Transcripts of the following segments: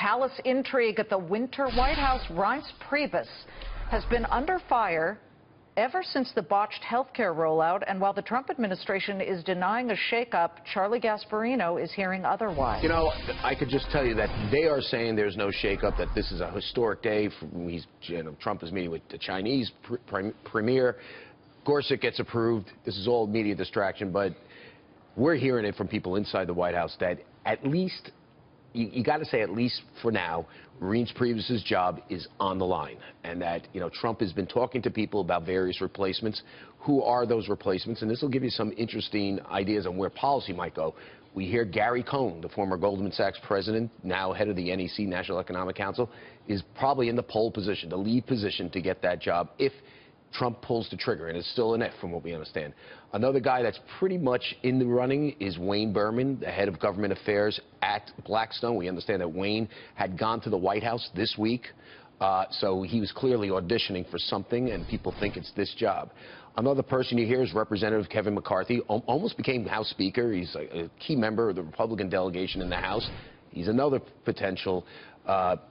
palace intrigue at the winter White House. Reince Priebus has been under fire ever since the botched health care rollout, and while the Trump administration is denying a shakeup, Charlie Gasparino is hearing otherwise. You know, I could just tell you that they are saying there's no shakeup, that this is a historic day. Trump is meeting with the Chinese premier. Gorsuch gets approved. This is all media distraction, but we're hearing it from people inside the White House that at least, you got to say at least for now, Reince Priebus' job is on the line, and that, Trump has been talking to people about various replacements. Who are those replacements? And this will give you some interesting ideas on where policy might go. We hear Gary Cohn, the former Goldman Sachs president, now head of the NEC, National Economic Council, is probably in the pole position, the lead position to get that job if Trump pulls the trigger, and it's still an if from what we understand. Another guy that's pretty much in the running is Wayne Berman, the head of government affairs at Blackstone. We understand that Wayne had gone to the White House this week, so he was clearly auditioning for something, and people think it's this job. Another person you hear is Representative Kevin McCarthy, almost became House Speaker. He's a key member of the Republican delegation in the House. He's another potential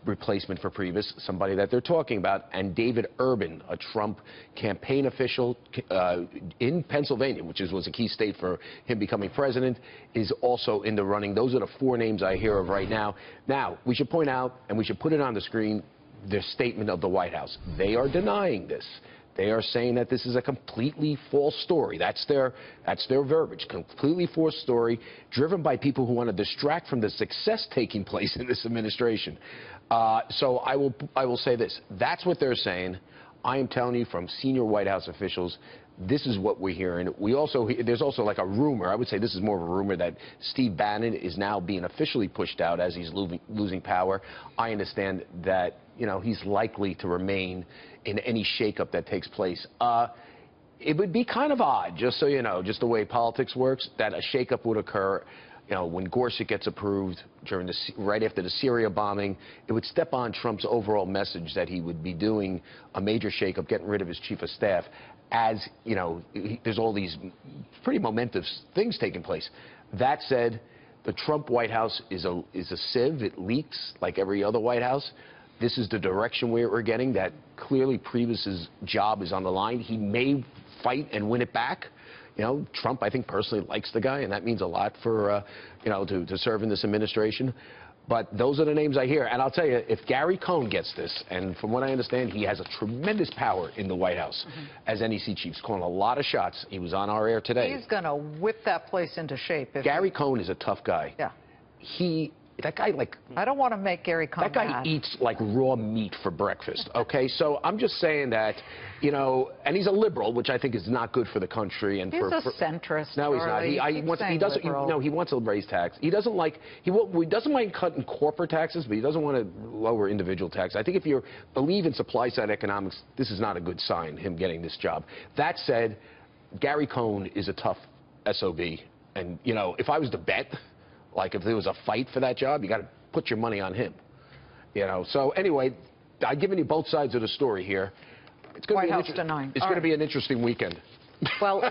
replacement for Preibus, somebody that they're talking about. And David Urban, a Trump campaign official in Pennsylvania, which was a key state for him becoming president, is also in the running. Those are the four names I hear of right now. Now, we should point out, and we should put it on the screen, the statement of the White House. They are denying this. They are saying that this is a completely false story. That's their verbiage. Completely false story, driven by people who want to distract from the success taking place in this administration. So I will say this. That's what they're saying. I am telling you from senior White House officials, this is what we're hearing. There's also like a rumor, I would say this is more of a rumor, that Steve Bannon is now being officially pushed out as he's losing power. I understand that, he's likely to remain in any shakeup that takes place. It would be kind of odd, just so you know, just the way politics works, that a shakeup would occur. When Gorsuch gets approved right after the Syria bombing. It would step on Trump's overall message that he would be doing a major shakeup, getting rid of his chief of staff, as, there's all these pretty momentous things taking place. That said, the Trump White House is a sieve. It leaks like every other White House. This is the direction we're getting, that clearly Preibus' job is on the line. He may fight and win it back. Trump, I think, personally likes the guy, and that means a lot for, to serve in this administration. But those are the names I hear. And I'll tell you, if Gary Cohn gets this, and from what I understand, he has a tremendous power in the White House as NEC chief. He's calling a lot of shots. He was on our air today. He's going to whip that place into shape. Gary Cohn is a tough guy. Yeah. That guy, I don't want to make Gary Cohn That guy mad. eats like raw meat for breakfast, okay? So I'm just saying that, and he's a liberal, which I think is not good for the country. And he's a centrist. No, he's not. He wants to raise tax. He doesn't mind cutting corporate taxes, but he doesn't want to lower individual tax. I think if you believe in supply side economics, this is not a good sign, him getting this job. That said, Gary Cohn is a tough SOB. And, if I was to bet, like if there was a fight for that job, you got to put your money on him. So anyway, I've given you both sides of the story here. It's going to be an interesting weekend. Well.